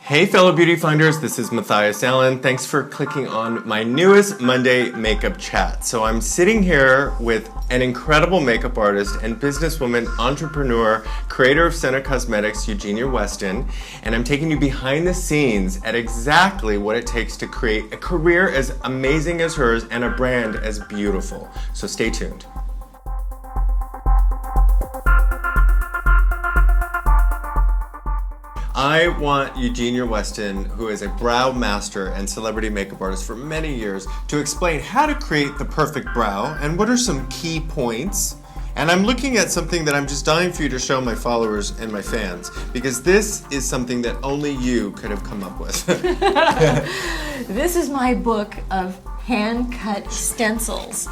Hey fellow beauty finders, this is Matthias Allen. Thanks for clicking on my newest Monday makeup chat. So I'm sitting here with an incredible makeup artist and businesswoman, entrepreneur, creator of Senna Cosmetics, Eugenia Weston, and I'm taking you behind the scenes at exactly what it takes to create a career as amazing as hers and a brand as beautiful. So stay tuned. I want Eugenia Weston, who is a brow master and celebrity makeup artist for many years, to explain how to create the perfect brow and what are some key points. And I'm looking at something that I'm just dying for you to show my followers and my fans, because this is something that only you could have come up with. This is my book of hand-cut stencils.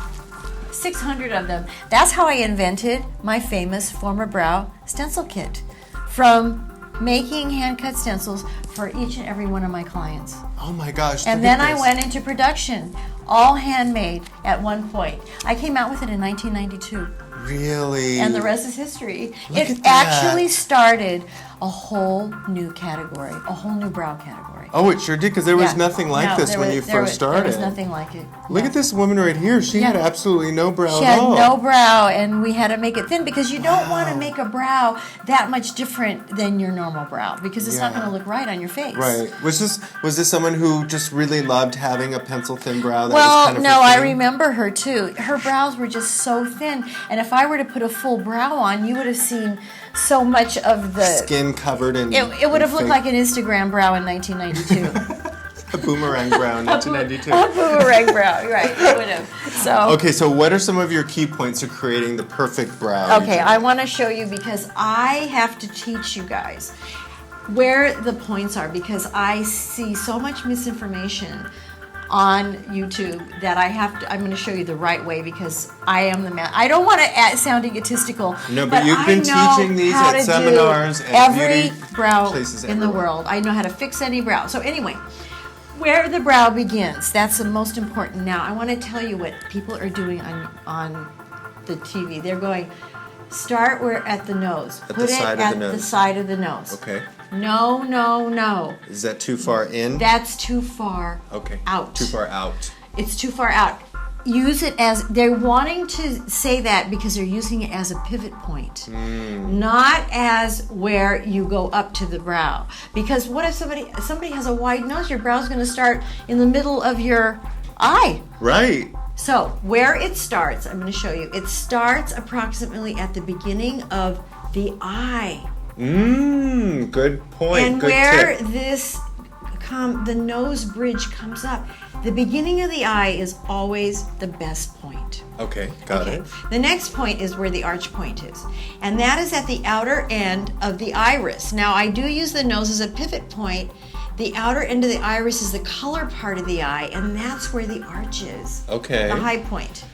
600 of them. That's how I invented my famous Former Brow stencil kit. From making hand-cut stencils for each and every one of my clients. Oh my gosh. And then I went into production, all handmade at one point. I came out with it in 1992. Really? And the rest is history. Look It at that. actually started a whole new category, a whole new brow category. Oh, it sure did, because there was Yeah. nothing like No, this there when was- you there first was- started. There was nothing like it. Look Yeah. at this woman right here. She had Yeah. absolutely no brow She at had all. no brow, and we had to make it thin because you don't want to make a brow that much different than your normal brow because it's not Yeah. going to look right on your face. Right. Was this someone who just really loved having a pencil thin brow? That Well, was kind of no, her I thing? remember her too. Her brows were just so thin, and if I were to put a full brow on, you would have seen so much of the Skin covered in. It would have looked like an Instagram brow in 1992. a boomerang brow in 1992. A boomerang brow, right? It would have. So. Okay, so what are some of your key points to creating the perfect brow? Okay, I want to show you because I have to teach you guys where the points are because I see so much misinformation on YouTube that I'm going to show you the right way because I am the man. I don't want to sound egotistical. No, but you've been teaching these how at to seminars do and every beauty brow places in the everywhere. world. I know how to fix any brow. So anyway, where the brow begins, that's the most important. Now, I want to tell you what people are doing on the TV. They're going, start where at the nose. At Put the side it of at the the nose. side of the nose. Okay. No, no, no. Is that too far in? That's too far Okay. out. Too far out. It's too far out. Use it as, they're wanting to say that because they're using it as a pivot point, not as where you go up to the brow. Because what if somebody has a wide nose, your brow's going to start in the middle of your eye. Right. So where it starts, I'm going to show you. It starts approximately at the beginning of the eye. Good point. And Good where tip. the nose bridge comes up, the beginning of the eye is always the best point. Okay, got it. The next point is where the arch point is, and that is at the outer end of the iris. Now, I do use the nose as a pivot point. The outer end of the iris is the color part of the eye, and that's where the arch is. Okay. The high point.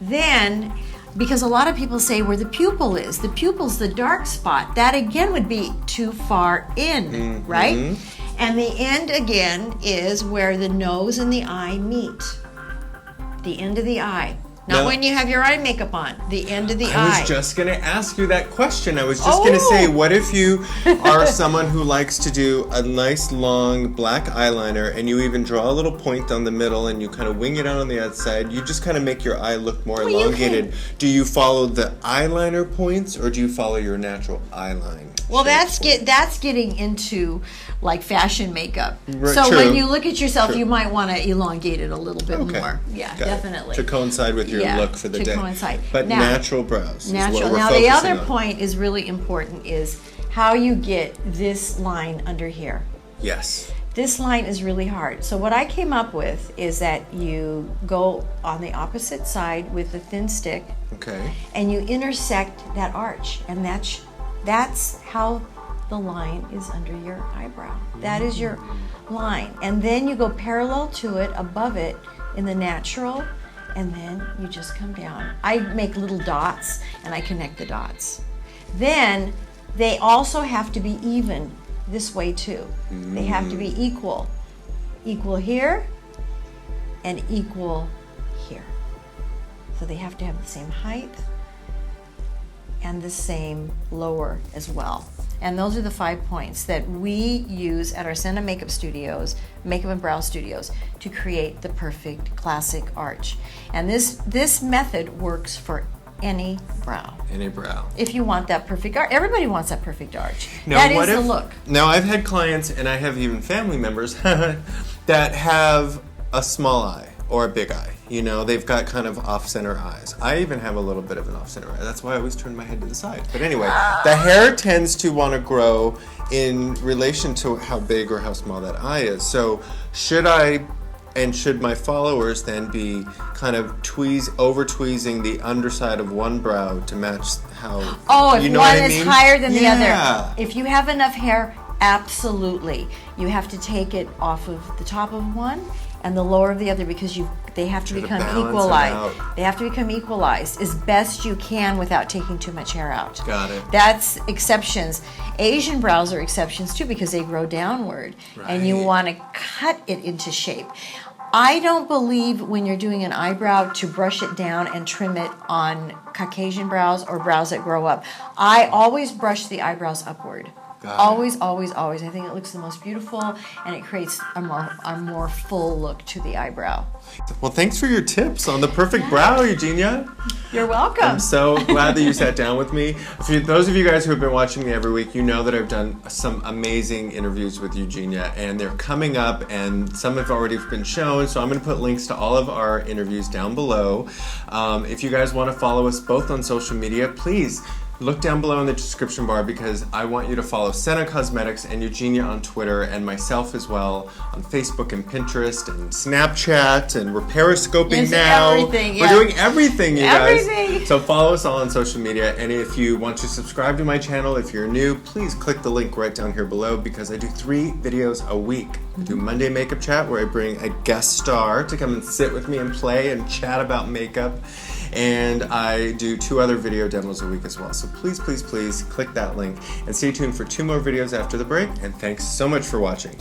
Then, because a lot of people say where the pupil is, the pupil's the dark spot. That again would be too far in, right? And the end again is where the nose and the eye meet. The end of the eye. Not Now- when you have your eye makeup on. The end of the I eye. was just going to ask you that question. I was just going to say, what if you are someone who likes to do a nice long black eyeliner and you even draw a little point down the middle and you kind of wing it out on the outside? You just kind of make your eye look more you elongated. Do you follow the eyeliner points or do you follow your natural eyeline? Well, shape that's getting into like fashion makeup. Right, So true. when you look at yourself, True. you might want to elongate it a little bit Okay. more. Yeah, Got it. definitely. To coincide with your Yeah, look for the to day. coincide. But Now- natural brows is Natural. what we're Now the focusing other on. point is really important is how you get this line under here. Yes. This line is really hard. So what I came up with is that you go on the opposite side with a thin stick Okay. and you intersect that arch, and that's how the line is under your eyebrow. That is your line. And then you go parallel to it, above it, in the natural, and then you just come down. I make little dots and I connect the dots. Then they also have to be even this way too. They have to be equal. Equal here and equal here. So they have to have the same height and the same lower as well. And those are the 5 points that we use at our Senna Makeup Studios, Makeup and Brow Studios, to create the perfect classic arch. And this method works for any brow. Any brow. If you want that perfect arch. Everybody wants that perfect arch. Now, That what is the if- look. Now, I've had clients, and I have even family members, that have a small eye or a big eye. You know, they've got kind of off-center eyes. I even have a little bit of an off-center eye. That's why I always turn my head to the side. But anyway, the hair tends to want to grow in relation to how big or how small that eye is. So should my followers then be kind of over tweezing the underside of one brow to match how? Oh, if you know one what I is mean? higher than the Yeah. other. If you have enough hair, absolutely. You have to take it off of the top of one and the lower of the other because they have to Try to become balance it equalized. out. They have to become equalized as best you can without taking too much hair out. Got it. That's exceptions. Asian brows are exceptions too because they grow downward and you Right. want to cut it into shape. I don't believe when you're doing an eyebrow to brush it down and trim it on Caucasian brows or brows that grow up. I always brush the eyebrows upward. Got it. Always, always, always. I think it looks the most beautiful and it creates a more full look to the eyebrow. Well, thanks for your tips on the perfect brow, Eugenia. You're welcome. I'm so glad that you sat down with me. For those of you guys who have been watching me every week, you know that I've done some amazing interviews with Eugenia, and they're coming up, and some have already been shown, so I'm going to put links to all of our interviews down below. If you guys want to follow us both on social media, please look down below in the description bar because I want you to follow Senna Cosmetics and Eugenia on Twitter and myself as well on Facebook and Pinterest and Snapchat, and we're periscoping Yes, now. everything, We're yeah. doing everything, you guys. Everything. So follow us all on social media, and if you want to subscribe to my channel, if you're new, please click the link right down here below because I do 3 videos a week. I do Monday Makeup Chat where I bring a guest star to come and sit with me and play and chat about makeup. And I do 2 other video demos a week as well. So please, please, please click that link and stay tuned for 2 more videos after the break. And thanks so much for watching.